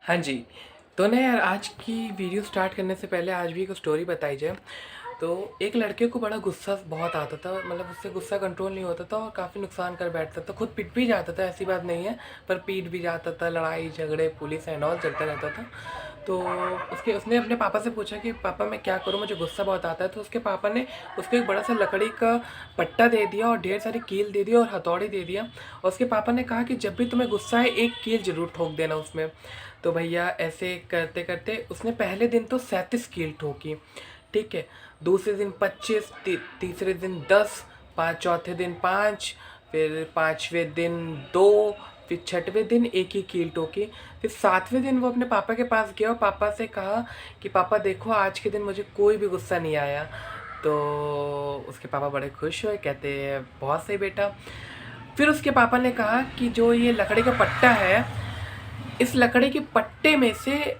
हाँ जी। तो ना यार, आज की वीडियो स्टार्ट करने से पहले आज भी एक स्टोरी बताई जाए। तो एक लड़के को बड़ा गुस्सा बहुत आता था, मतलब उससे गुस्सा कंट्रोल नहीं होता था और काफ़ी नुकसान कर बैठता था। खुद पिट भी जाता था, ऐसी बात नहीं है, पर पीट भी जाता था, लड़ाई झगड़े पुलिस एंड ऑल चलता रहता था। तो उसने अपने पापा से पूछा कि पापा मैं क्या करूँ, मुझे गुस्सा बहुत आता है। तो उसके पापा ने उसको एक बड़ा सा लकड़ी का पट्टा दे दिया और ढेर सारी कील दे दी और हथौड़ी दे दिया। और उसके पापा ने कहा कि जब भी तुम्हें गुस्सा है एक कील जरूर ठोक देना उसमें। तो भैया ऐसे करते करते उसने पहले दिन तो 37 कील ठोकी, ठीक है। दूसरे दिन 25, तीसरे दिन 10, चौथे दिन 5, फिर पाँचवें दिन 2, फिर छठवें दिन एक ही कील ठोकी। फिर सातवें दिन वो अपने पापा के पास गया और पापा से कहा कि पापा देखो आज के दिन मुझे कोई भी गुस्सा नहीं आया। तो उसके पापा बड़े खुश हुए, कहते हैं बहुत सही बेटा। फिर उसके पापा ने कहा कि जो ये लकड़ी का पट्टा है, इस लकड़ी के पट्टे में से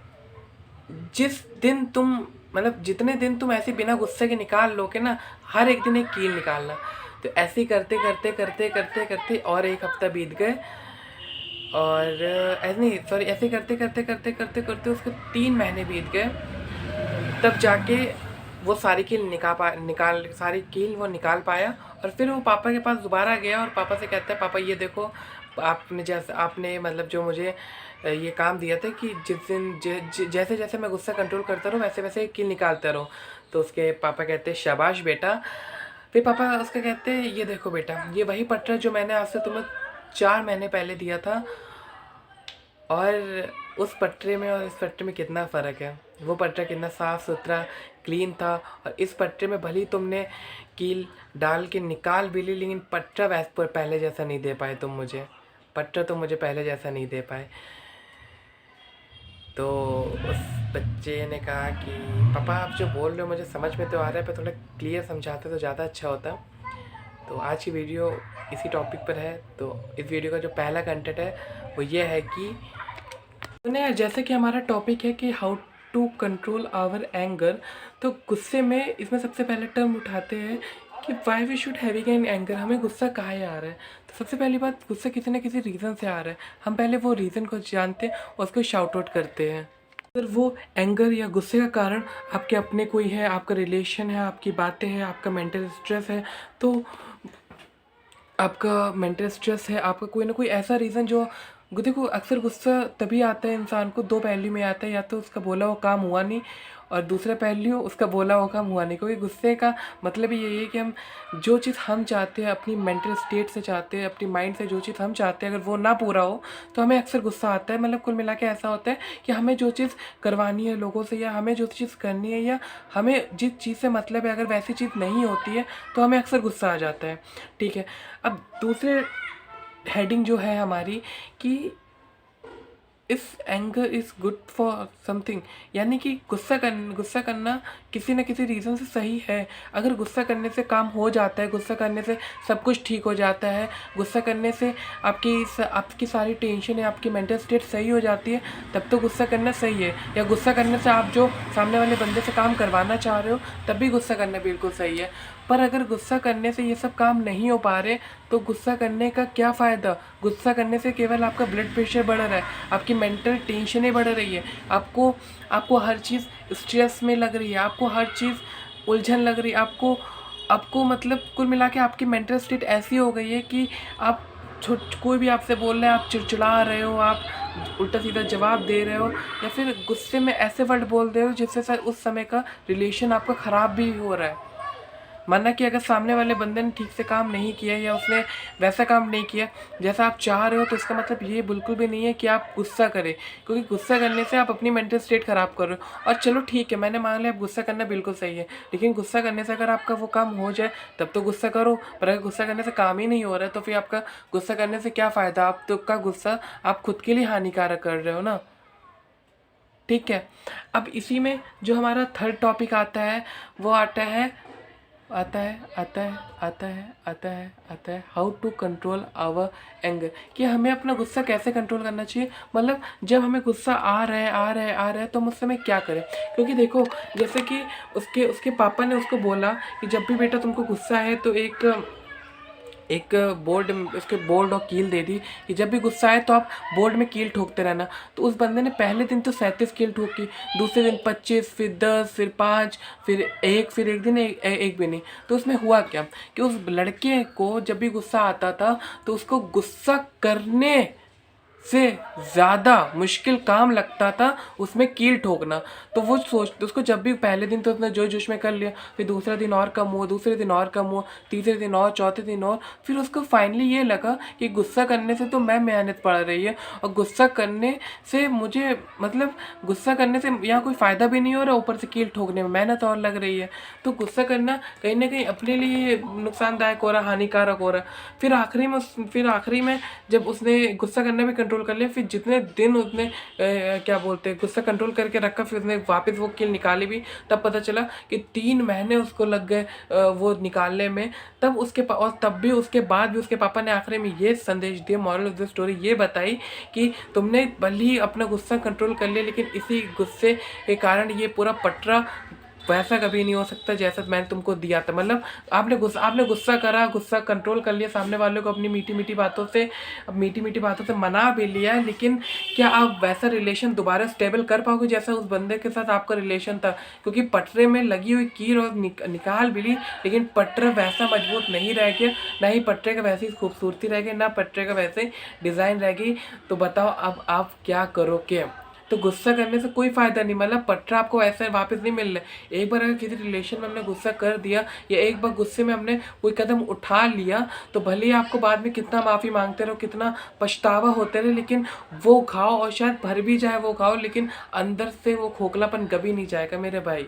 जिस दिन तुम, मतलब जितने दिन तुम ऐसे बिना गुस्से के निकाल लोगे ना, हर एक दिन एक कील निकालना। तो ऐसे ही करते करते करते करते करते और एक हफ्ता बीत गए। और ऐसे नहीं, सॉरी, ऐसे करते करते करते करते करते उसके 3 महीने बीत गए। तब जाके वो सारी कील निकाल सारी कील वो निकाल पाया। और फिर वो पापा के पास दोबारा गया और पापा से कहता है पापा ये देखो, आपने मतलब जो मुझे ये काम दिया था कि जिस दिन जैसे जैसे मैं गुस्सा कंट्रोल करता रहूँ वैसे वैसे कील निकालता रहूँ। तो उसके पापा कहते हैं शाबाश बेटा। फिर पापा उसका कहते हैं ये देखो बेटा, ये वही पट्टा जो मैंने आज से तुम्हें 4 महीने पहले दिया था। और उस पटरे में और इस पटरे में कितना फ़र्क है। वो पटरा कितना साफ़ सुथरा क्लीन था, और इस पटरे में भले ही तुमने कील डाल के निकाल भी ली, लेकिन पटरा वैसे पर पहले जैसा नहीं दे पाए तुम मुझे। पटरा तुम मुझे पहले जैसा नहीं दे पाए। तो उस बच्चे ने कहा कि पापा आप जो बोल रहे हो मुझे समझ में तो आ रहा है, पर थोड़ा क्लियर समझाते तो ज़्यादा अच्छा होता। तो आज की वीडियो इसी टॉपिक पर है। तो इस वीडियो का जो पहला कंटेंट है वो ये है कि यार, जैसे कि हमारा टॉपिक है कि how to control our anger. तो गुस्से में इसमें सबसे पहले टर्म उठाते हैं कि why we should having an anger, हमें गुस्सा कहाँ आ रहा है। तो सबसे पहली बात, गुस्सा किसी न किसी रीज़न से आ रहा है। हम पहले वो रीज़न को जानते हैं और उसको शाउट आउट करते हैं। अगर वो एंगर या गुस्से का कारण आपके अपने कोई है, आपका रिलेशन है, आपकी बातें हैं, आपका मेंटल स्ट्रेस है, तो आपका मेंटल स्ट्रेस है, आपका कोई ना कोई ऐसा रीज़न जो, देखो अक्सर गुस्सा तभी आता है इंसान को, दो पहलू में आता है। या तो उसका बोला हुआ काम हुआ नहीं, और दूसरा पहलू उसका बोला हुआ काम हुआ नहीं। क्योंकि गुस्से का मतलब ही यही है कि हम जो चीज़ हम चाहते हैं, अपनी मेंटल स्टेट से चाहते हैं, अपनी माइंड से जो चीज़ हम चाहते हैं, अगर वो ना पूरा हो तो हमें अक्सर गुस्सा आता है। मतलब कुल मिला के ऐसा होता है कि हमें जो चीज़ करवानी है लोगों से, या हमें जो चीज़ करनी है, या हमें जिस चीज़ से मतलब है, अगर वैसी चीज़ नहीं होती है तो हमें अक्सर गुस्सा आ जाता है, ठीक है। अब दूसरे हेडिंग जो है हमारी कि इस anger is good for something, यानी कि गुस्सा करना किसी न किसी रीज़न से सही है। अगर गुस्सा करने से काम हो जाता है, गुस्सा करने से सब कुछ ठीक हो जाता है, गुस्सा करने से आपकी सारी टेंशन है, आपकी मेंटल स्टेट सही हो जाती है, तब तो गुस्सा करना सही है। या गुस्सा करने से आप जो सामने वाले बंदे से काम करवाना चाह रहे हो तब भी गुस्सा करना बिल्कुल सही है। पर अगर गुस्सा करने से ये सब काम नहीं हो पा रहे तो गुस्सा करने का क्या फ़ायदा। गुस्सा करने से केवल आपका ब्लड प्रेशर बढ़ रहा है, आपकी मेंटल टेंशनें बढ़ रही है, आपको आपको हर चीज़ स्ट्रेस में लग रही है, आपको हर चीज़ उलझन लग रही है, आपको आपको मतलब कुल मिला के आपकी मेंटल स्टेट ऐसी हो गई है कि आप कोई भी आपसे बोल रहा है आप चिड़चिड़ा रहे हो, आप उल्टा सीधा जवाब दे रहे हो, या फिर गुस्से में ऐसे वर्ड बोल रहे हो जिससे उस समय का रिलेशन आपका ख़राब भी हो रहा है। माना कि अगर सामने वाले बंदे ने ठीक से काम नहीं किया, या उसने वैसा काम नहीं किया जैसा आप चाह रहे हो, तो इसका मतलब ये बिल्कुल भी नहीं है कि आप गुस्सा करें। क्योंकि गुस्सा करने से आप अपनी मेंटल स्टेट ख़राब कर रहे हो। और चलो ठीक है, मैंने मान लिया आप गुस्सा करना बिल्कुल सही है, लेकिन गुस्सा करने से अगर आपका वो काम हो जाए तब तो गुस्सा करो। पर अगर गुस्सा करने से काम ही नहीं हो रहा है तो फिर आपका गुस्सा करने से क्या फ़ायदा। आप तो का गुस्सा आप खुद के लिए हानिकारक कर रहे हो ना, ठीक है। अब इसी में जो हमारा थर्ड टॉपिक आता है वो आता है how to control our anger, कि हमें अपना गुस्सा कैसे कंट्रोल करना चाहिए। मतलब जब हमें गुस्सा आ रहा है तो हम उस समय क्या करें। क्योंकि देखो, जैसे कि उसके उसके पापा ने उसको बोला कि जब भी बेटा तुमको गुस्सा है तो एक एक बोर्ड उसके बोर्ड और कील दे दी कि जब भी गुस्सा आए तो आप बोर्ड में कील ठोकते रहना। तो उस बंदे ने पहले दिन तो 37 कील ठोकी, दूसरे दिन 25, फिर 10, फिर 5, फिर एक दिन एक भी नहीं। तो उसमें हुआ क्या कि उस लड़के को जब भी गुस्सा आता था तो उसको गुस्सा करने से ज़्यादा मुश्किल काम लगता था उसमें कील ठोकना। तो वो उसको जब भी पहले दिन तो उसने जोश जोश में कर लिया, फिर दूसरा दिन और कम हुआ, दूसरे दिन और कम हुआ, तीसरे दिन और, चौथे दिन और, फिर उसको फाइनली ये लगा कि गुस्सा करने से तो मैं मेहनत पड़ रही है और गुस्सा करने से मुझे मतलब गुस्सा करने से यहाँ कोई फ़ायदा भी नहीं हो रहा, ऊपर से कील ठोकने में मेहनत और लग रही है। तो गुस्सा करना कहीं ना कहीं अपने लिए नुकसानदायक हो रहा, हानिकारक हो रहा। फिर आखिरी में जब उसने गुस्सा करना भी कंट्रोल कर लिया, फिर जितने दिन उसने क्या बोलते हैं गुस्सा कंट्रोल करके रखा, फिर उसने वापस वो कील निकाली भी, तब पता चला कि 3 महीने उसको लग गए वो निकालने में। और तब भी उसके बाद भी उसके पापा ने आखिरी में ये संदेश दिया, मॉरल ऑफ द स्टोरी ये बताई कि तुमने भले ही अपना गुस्सा कंट्रोल कर लिया, लेकिन इसी गुस्से के कारण ये पूरा पटरा वैसा कभी नहीं हो सकता जैसा मैंने तुमको दिया था। मतलब आपने गुस्सा करा, गुस्सा कंट्रोल कर लिया, सामने वाले को अपनी मीठी मीठी बातों से मना भी लिया, लेकिन क्या आप वैसा रिलेशन दोबारा स्टेबल कर पाओगे जैसा उस बंदे के साथ आपका रिलेशन था? क्योंकि पटरे में लगी हुई कील और निकाल भी ली, लेकिन पटरा वैसा मजबूत नहीं रह गया, ना ही पटरे का वैसी खूबसूरती रह गई, ना पटरे का वैसे डिज़ाइन रह गई। तो बताओ अब आप क्या करोगे? तो गुस्सा करने से कोई फ़ायदा नहीं, मतलब पटरा आपको ऐसे वापस नहीं मिल रहा है। एक बार अगर किसी रिलेशन में हमने गुस्सा कर दिया या एक बार गुस्से में हमने कोई कदम उठा लिया, तो भले ही आपको बाद में कितना माफ़ी मांगते रहो, कितना पछतावा होते रहे, लेकिन वो घाव और शायद भर भी जाए वो घाव, लेकिन अंदर से वो खोखलापन कभी नहीं जाएगा मेरे भाई।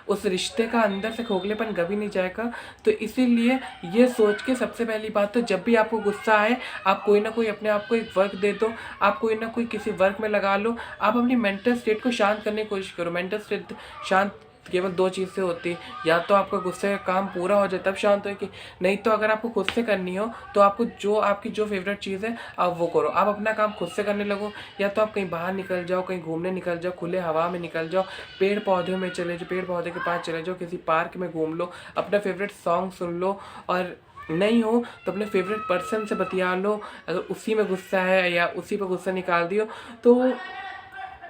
उस रिश्ते का अंदर से खोखलेपन कभी नहीं जाएगा। तो इसीलिए ये सोच के सबसे पहली बात तो जब भी आपको गुस्सा आए, आप कोई ना कोई अपने आप को एक वर्क दे दो, आप कोई ना कोई किसी वर्क में लगा लो, आप अपनी मेंटल स्टेट को शांत करने की कोशिश करो। मेंटल स्टेट शांत केवल 2 चीज़ से होती है, या तो आपका गुस्से का काम पूरा हो जाए तब शांत होगी, नहीं तो अगर आपको खुद से करनी हो तो आपकी जो फेवरेट चीज़ है आप वो करो, आप अपना काम खुद से करने लगो। या तो आप कहीं बाहर निकल जाओ, कहीं घूमने निकल जाओ, खुले हवा में निकल जाओ, पेड़ पौधे में चले जाओ, पेड़ पौधे के पास चले जाओ, किसी पार्क में घूम लो, अपना फेवरेट सॉन्ग सुन लो, और नहीं हो तो अपने फेवरेट पर्सन से बतिया लो। अगर उसी में गुस्सा है या उसी पर गुस्सा निकाल दियो तो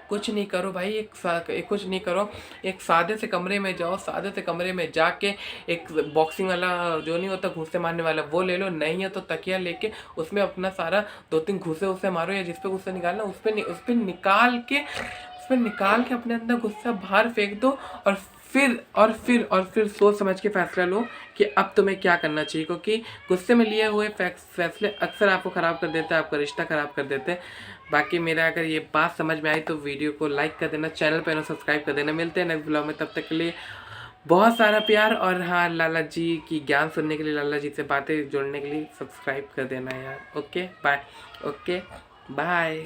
कुछ नहीं करो भाई, कुछ नहीं करो, एक सादे से कमरे में जाओ, सादे से कमरे में जाके एक बॉक्सिंग वाला जो नहीं होता घूंसे मारने वाला वो ले लो, नहीं है तो तकिया लेके उसमें अपना सारा 2-3 घूंसे उसे मारो, या जिस पे गुस्सा निकालना उस पर निकाल के अपने अंदर गुस्सा बाहर फेंक दो, और फिर सोच समझ के फैसला लो कि अब तुम्हें क्या करना चाहिए। क्योंकि गुस्से में लिए हुए फैसले अक्सर आपको ख़राब कर देते हैं, आपका रिश्ता ख़राब कर देते हैं। बाकी मेरा अगर ये बात समझ में आई तो वीडियो को लाइक कर देना, चैनल पर ना सब्सक्राइब कर देना। मिलते हैं नेक्स्ट ब्लॉग में, तब तक के लिए बहुत सारा प्यार। और हाँ, लाला जी की ज्ञान सुनने के लिए, लाला जी से बातें जोड़ने के लिए सब्सक्राइब कर देना यार। Okay bye.